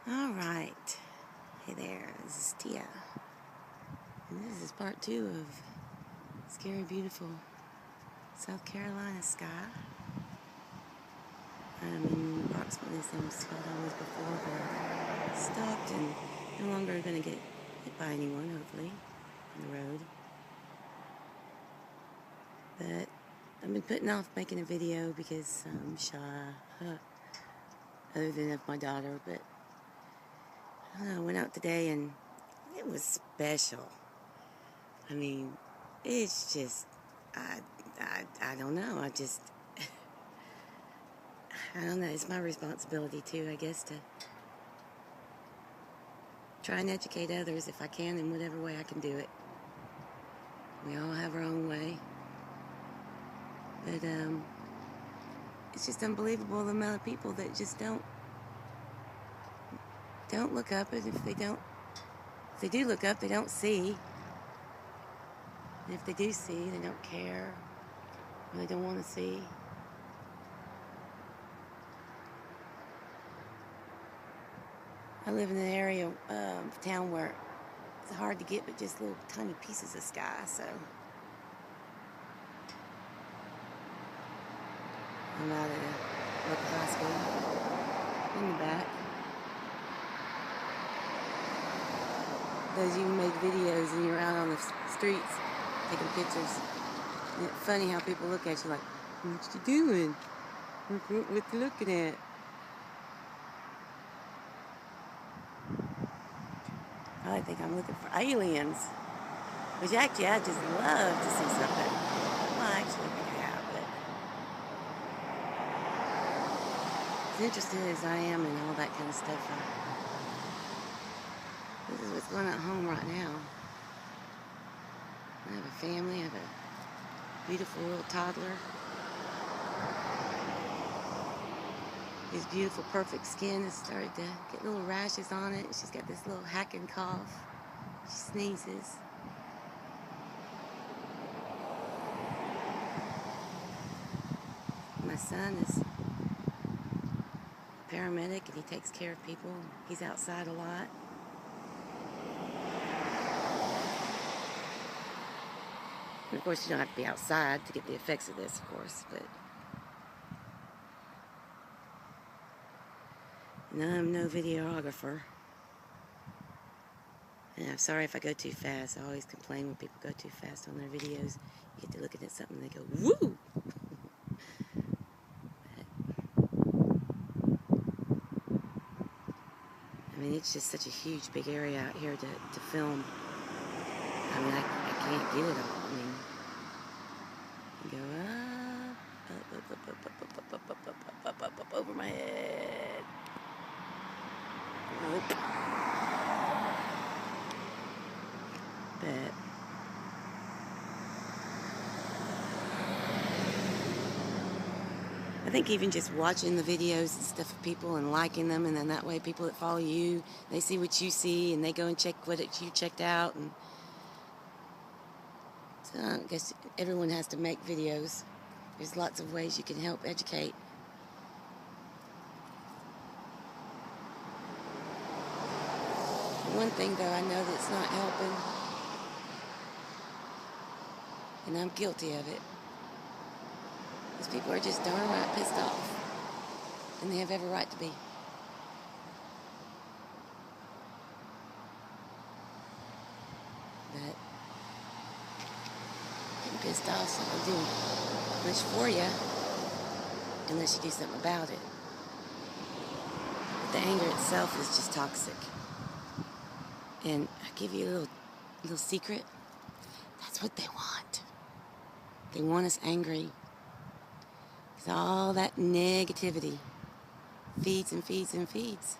Alright, hey there, this is Tia, and this is part 2 of Scary Beautiful South Carolina sky. I'm in approximately the same spot I was before, but I stopped and no longer going to get hit by anyone, hopefully, on the road. But I've been putting off making a video because I'm shy, other than of my daughter, but I went out today and it was special. I mean, it's just, I don't know. I don't know. It's my responsibility too, I guess, to try and educate others if I can in whatever way I can do it. We all have our own way. But it's just unbelievable the amount of people that just don't look up, and if they do look up, they don't see. And if they do see, they don't care, or they don't want to see. I live in an area of town where it's hard to get but just little tiny pieces of sky, so I'm out at a local high school in the back. Those of you who make videos and you're out on the streets taking pictures, and it's funny how people look at you like, what you doing? What you looking at? I think I'm looking for aliens, which actually I just love to see something. Well, actually I think I have, but as interested as I am in all that kind of stuff, this is what's going on at home right now. I have a family, I have a beautiful little toddler. His beautiful, perfect skin has started to get little rashes on it. She's got this little hacking cough. She sneezes. My son is a paramedic and he takes care of people. He's outside a lot. And of course, you don't have to be outside to get the effects of this, of course, but no, I'm no videographer. And I'm sorry if I go too fast. I always complain when people go too fast on their videos. You get to looking at something and they go, woo! I mean, it's just such a huge, big area out here to film. I mean, I can't get it all. I mean, you go up, over my head. Nope. But I think even just watching the videos and stuff of people and liking them, and then that way people that follow you, they see what you see and they go and check what you checked out. And so I guess everyone has to make videos. There's lots of ways you can help educate. One thing though, I know that's not helping, and I'm guilty of it, is people are just darn right pissed off, and they have every right to be. But getting pissed off is not going to do much for you unless you do something about it. But the anger itself is just toxic. And I'll give you a little secret. That's what they want. They want us angry. Because all that negativity feeds and feeds and feeds.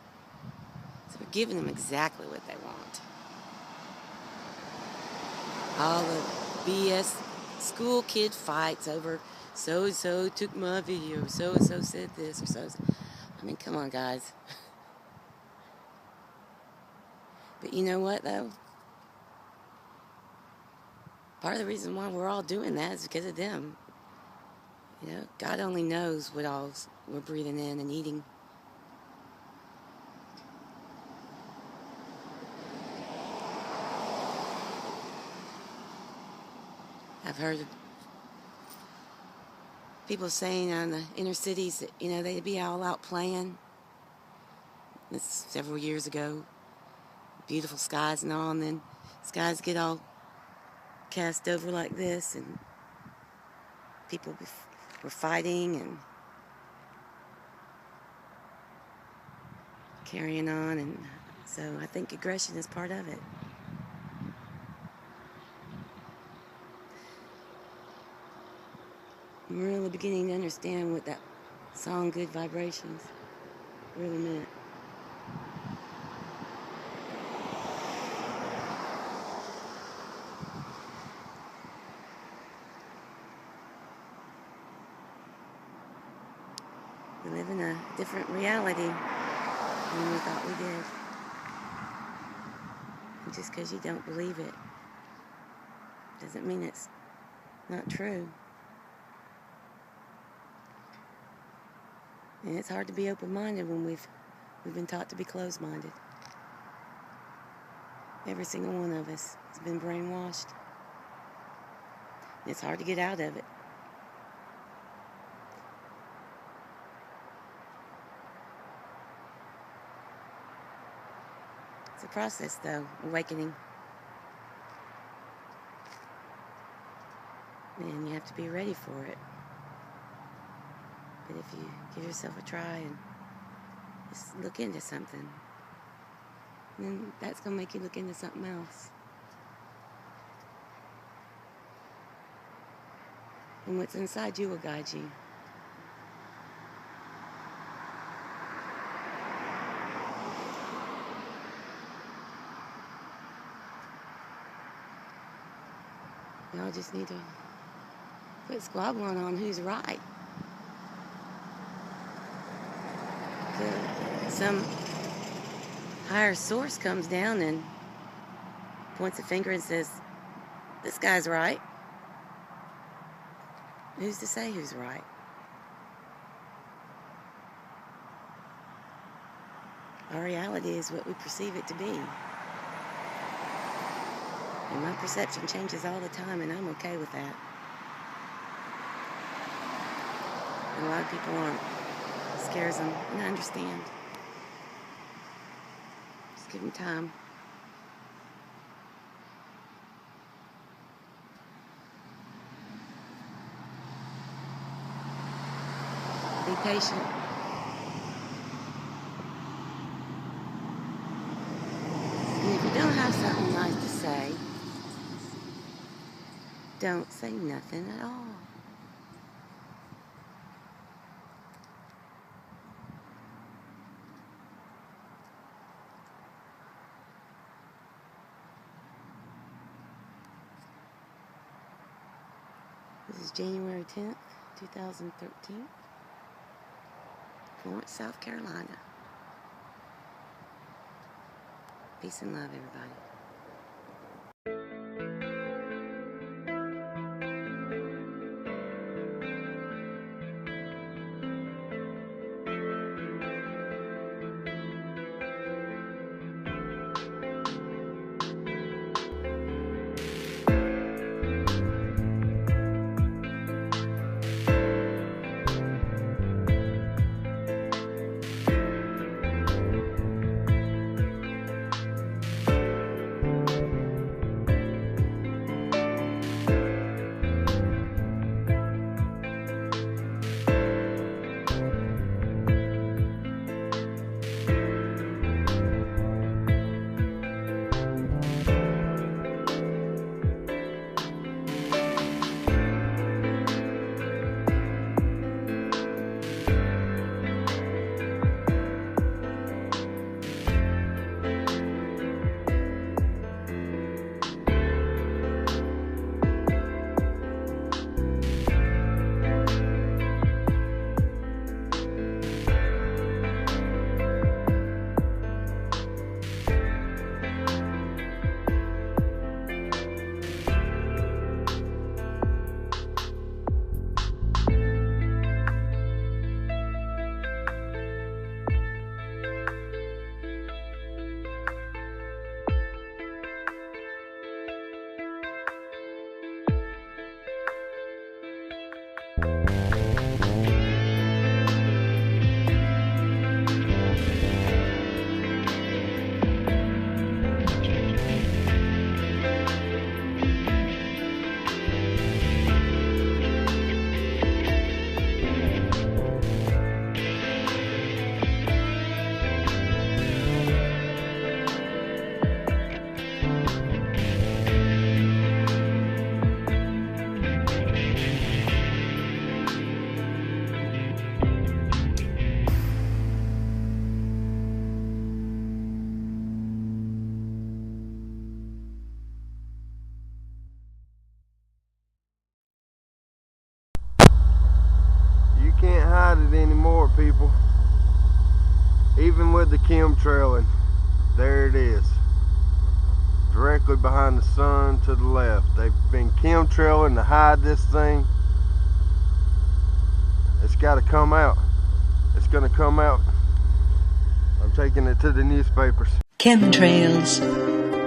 So we're giving them exactly what they want. All the BS school kid fights over so-and-so took my video, so-and-so said this, or so-and-so. I mean, come on, guys. But you know what, though? Part of the reason why we're all doing that is because of them. You know, God only knows what all we're breathing in and eating. I've heard people saying on the inner cities that, you know, they'd be all out playing. This several years ago. Beautiful skies and all, and then skies get all cast over like this, and people were fighting and carrying on, and so I think aggression is part of it. I'm really beginning to understand what that song Good Vibrations really meant. We live in a different reality than we thought we did. And just because you don't believe it doesn't mean it's not true. And it's hard to be open-minded when we've been taught to be closed-minded. Every single one of us has been brainwashed. And it's hard to get out of it. It's a process, though, awakening. And you have to be ready for it. But if you give yourself a try and just look into something, then that's going to make you look into something else. And what's inside you will guide you. Y'all just need to quit squabbling on who's right. Some higher source comes down and points a finger and says, this guy's right. Who's to say who's right? Our reality is what we perceive it to be. And my perception changes all the time, and I'm okay with that. And a lot of people aren't. It scares them, and I understand. Just give them time. Be patient. And if you don't have something nice to say, don't say nothing at all. This is January 10th, 2013, Florence, South Carolina. Peace and love, everybody. hide it anymore, people. Even with the chemtrailing, there it is. Directly behind the sun to the left. They've been chemtrailing to hide this thing. It's got to come out. It's going to come out. I'm taking it to the newspapers. Chemtrails.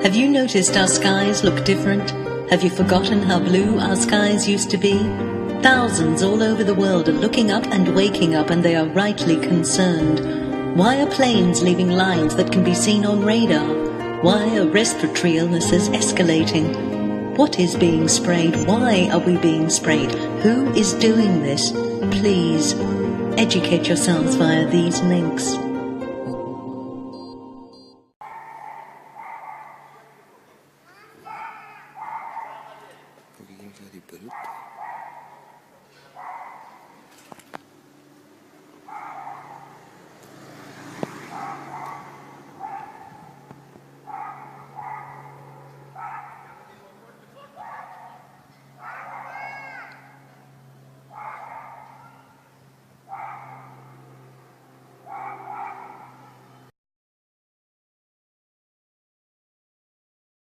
Have you noticed our skies look different? Have you forgotten how blue our skies used to be? Thousands all over the world are looking up and waking up, and they are rightly concerned. Why are planes leaving lines that can be seen on radar? Why are respiratory illnesses escalating? What is being sprayed? Why are we being sprayed? Who is doing this? Please, educate yourselves via these links.